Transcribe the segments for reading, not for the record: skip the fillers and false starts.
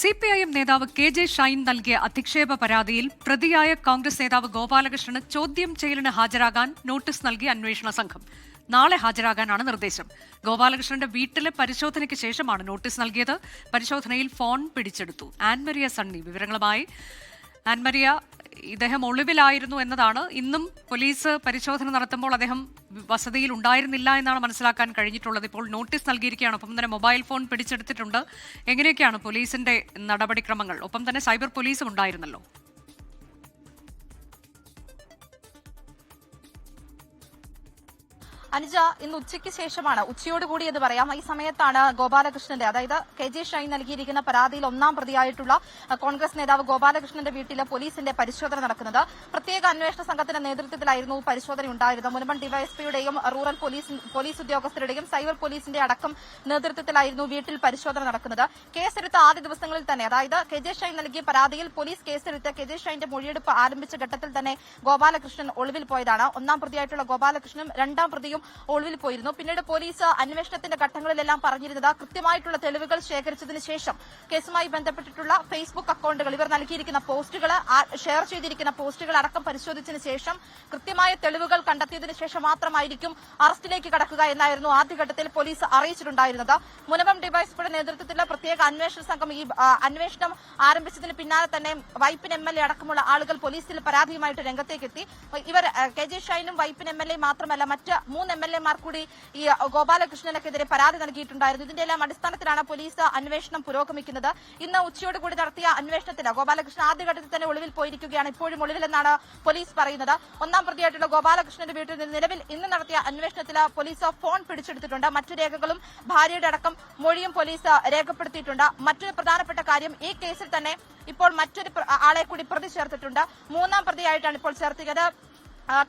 CPIM നേതാവ് KJ. Shine നൽകിയ അധിക്ഷേപ പരാതിയിൽ പ്രതിയായ കോൺഗ്രസ് നേതാവ് ഗോപാലകൃഷ്ണന് ചോദ്യം ചെയ്യലിന് ഹാജരാകാൻ നോട്ടീസ് നൽകി അന്വേഷണ സംഘം. നാളെ ഹാജരാകാനാണ് നിർദ്ദേശം. ഗോപാലകൃഷ്ണന്റെ വീട്ടിലെ പരിശോധനയ്ക്ക് ശേഷമാണ് നോട്ടീസ് നൽകിയത്. പരിശോധനയിൽ ഫോൺ പിടിച്ചെടുത്തു. ആൻമരിയ സണ്ണി വിവരങ്ങളുമായി. ആൻമരിയ, ഇദ്ദേഹം ഒളിവിലായിരുന്നു എന്നതാണ്. ഇന്നും പോലീസ് പരിശോധന നടത്തുമ്പോൾ അദ്ദേഹം വസതിയിൽ ഉണ്ടായിരുന്നില്ല എന്നാണ് മനസ്സിലാക്കാൻ കഴിഞ്ഞിട്ടുള്ളത്. ഇപ്പോൾ നോട്ടീസ് നൽകിയിരിക്കുകയാണ്. ഒപ്പം തന്നെ മൊബൈൽ ഫോൺ പിടിച്ചെടുത്തിട്ടുണ്ട്. എങ്ങനെയൊക്കെയാണ് പോലീസിന്റെ നടപടിക്രമങ്ങൾ? ഒപ്പം തന്നെ സൈബർ പോലീസും ഉണ്ടായിരുന്നല്ലോ. അനുജ, ഇന്ന് ഉച്ചയ്ക്ക് ശേഷമാണ്, ഉച്ചയോടുകൂടി എന്ന് പറയാം, ഈ സമയത്താണ് ഗോപാലകൃഷ്ണന്റെ, അതായത് കെ.ജെ. ഷൈൻ നൽകിയിരിക്കുന്ന പരാതിയിൽ ഒന്നാം പ്രതിയായിട്ടുള്ള കോൺഗ്രസ് നേതാവ് ഗോപാലകൃഷ്ണന്റെ വീട്ടിലെ പോലീസിന്റെ പരിശോധന നടക്കുന്നത്. പ്രത്യേക അന്വേഷണ സംഘത്തിന്റെ നേതൃത്വത്തിലായിരുന്നു പരിശോധന ഉണ്ടായിരുന്നത്. മുൻപൻ ഡിവൈഎസ്പിയുടെയും റൂറൽ പോലീസ് ഉദ്യോഗസ്ഥരുടെയും സൈബർ പോലീസിന്റെ അടക്കം നേതൃത്വത്തിലായിരുന്നു വീട്ടിൽ പരിശോധന നടക്കുന്നത്. കേസെടുത്ത ആദ്യ ദിവസങ്ങളിൽ തന്നെ, അതായത് കെ.ജെ. ഷൈൻ നൽകിയ പരാതിയിൽ പോലീസ് കേസെടുത്ത് കെ.ജെ. ഷൈന്റെ മൊഴിയെടുപ്പ് ആരംഭിച്ച ഘട്ടത്തിൽ തന്നെ ഗോപാലകൃഷ്ണൻ ഒളിവിൽ പോയതാണ്. ഒന്നാം പ്രതിയായിട്ടുള്ള ഗോപാലകൃഷ്ണനും രണ്ടാം പ്രതിയും ഒളിവിൽ പോയിരുന്നു. പിന്നീട് പോലീസ് അന്വേഷണത്തിന്റെ ഘട്ടങ്ങളിലെല്ലാം പറഞ്ഞിരുന്നത് കൃത്യമായിട്ടുള്ള തെളിവുകൾ ശേഖരിച്ചതിന് ശേഷം കേസുമായി ബന്ധപ്പെട്ടിട്ടുള്ള ഫേസ്ബുക്ക് അക്കൌണ്ടുകൾ, ഇവർ നൽകിയിരിക്കുന്ന പോസ്റ്റുകൾ, ഷെയർ ചെയ്തിരിക്കുന്ന പോസ്റ്റുകൾ അടക്കം പരിശോധിച്ചതിന് ശേഷം കൃത്യമായ തെളിവുകൾ കണ്ടെത്തിയതിനു ശേഷം മാത്രമായിരിക്കും അറസ്റ്റിലേക്ക് കടക്കുക എന്നായിരുന്നു ആദ്യഘട്ടത്തിൽ പോലീസ് അറിയിച്ചിട്ടുണ്ടായിരുന്നത്. മുനമ്പം ഡിവൈഎസ്പിയുടെ നേതൃത്വത്തിലുള്ള പ്രത്യേക അന്വേഷണ സംഘം ഈ അന്വേഷണം ആരംഭിച്ചതിന് പിന്നാലെ തന്നെ വൈപ്പിൻ എം.എൽ.എ അടക്കമുള്ള ആളുകൾ പോലീസിൽ പരാതിയുമായിട്ട് രംഗത്തേക്കെത്തി. ഇവർ കെ.ജെ. ഷൈനും വൈപ്പിൻ എം.എൽ.എ മാത്രമല്ല മറ്റ് 3 എം.എൽ.എമാർ കൂടി ഈ ഗോപാലകൃഷ്ണനെതിരെ പരാതി നൽകിയിട്ടുണ്ടായിരുന്നു. ഇതിന്റെ എല്ലാം അടിസ്ഥാനത്തിലാണ് പോലീസ് അന്വേഷണം പുരോഗമിക്കുന്നത്. ഇന്ന് ഉച്ചയോടുകൂടി നടത്തിയ അന്വേഷണത്തിന് ഗോപാലകൃഷ്ണൻ ആദ്യഘട്ടത്തിൽ തന്നെ ഒളിവിൽ പോയിരിക്കുകയാണ്. ഇപ്പോഴും ഒളിവിലെന്നാണ് പോലീസ് പറയുന്നത്. ഒന്നാം പ്രതിയായിട്ടുള്ള ഗോപാലകൃഷ്ണന്റെ വീട്ടിൽ നിന്ന് നിലവിൽ ഇന്ന് നടത്തിയ അന്വേഷണത്തിൽ പോലീസ് ഫോൺ പിടിച്ചെടുത്തിട്ടുണ്ട്. മറ്റു രേഖകളും ഭാര്യയുടെ അടക്കം മൊഴിയും പോലീസ് രേഖപ്പെടുത്തിയിട്ടുണ്ട്. മറ്റൊരു പ്രധാനപ്പെട്ട കാര്യം, ഈ കേസിൽ തന്നെ ഇപ്പോൾ മറ്റൊരു ആളെ കൂടി പ്രതി ചേർത്തിട്ടുണ്ട്. മൂന്നാം പ്രതിയായിട്ടാണ് ഇപ്പോൾ ചേർത്തിയത്.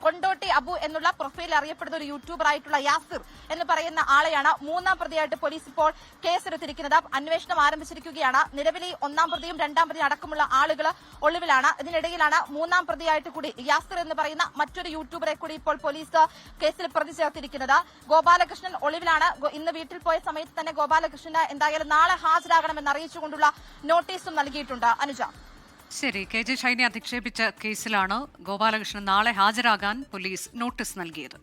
കൊണ്ടോട്ടി അബു എന്നുള്ള പ്രൊഫൈൽ അറിയപ്പെടുന്ന ഒരു യൂട്യൂബർ ആയിട്ടുള്ള യാസിർ എന്ന് പറയുന്ന ആളെയാണ് മൂന്നാം പ്രതിയായിട്ട് പോലീസ് ഇപ്പോൾ കേസെടുത്തിരിക്കുന്നത്. അന്വേഷണം ആരംഭിച്ചിരിക്കുകയാണ്. നിലവിൽ ഒന്നാം പ്രതിയും രണ്ടാം പ്രതിയും അടക്കമുള്ള ആളുകൾ ഒളിവിലാണ്. ഇതിനിടയിലാണ് മൂന്നാം പ്രതിയായിട്ട് കൂടി യാസിർ എന്ന് പറയുന്ന മറ്റൊരു യൂട്യൂബറെ കൂടി ഇപ്പോൾ പോലീസ് കേസിൽ പ്രതി ചേർത്തിരിക്കുന്നത്. ഗോപാലകൃഷ്ണൻ ഒളിവിലാണ്. ഇന്ന് വീട്ടിൽ പോയ സമയത്ത് തന്നെ ഗോപാലകൃഷ്ണന് എന്തായാലും നാളെ ഹാജരാകണമെന്ന് അറിയിച്ചുകൊണ്ടുള്ള നോട്ടീസും നൽകിയിട്ടുണ്ട്. അനുജ, ശരി. കെ.ജെ. ഷൈനെ അധിക്ഷേപിച്ച കേസിലാണ് ഗോപാലകൃഷ്ണൻ നാളെ ഹാജരാകാൻ പോലീസ് നോട്ടീസ് നൽകിയത്.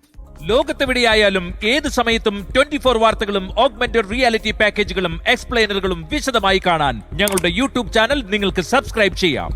ലോകത്തെവിടെയായാലും ഏത് സമയത്തും 24 വാർത്തകളും ഓഗ്മെന്റഡ് റിയാലിറ്റി പാക്കേജുകളും എക്സ്പ്ലെയിനറുകളും വിശദമായി കാണാൻ ഞങ്ങളുടെ യൂട്യൂബ് ചാനൽ നിങ്ങൾക്ക് സബ്സ്ക്രൈബ് ചെയ്യാം.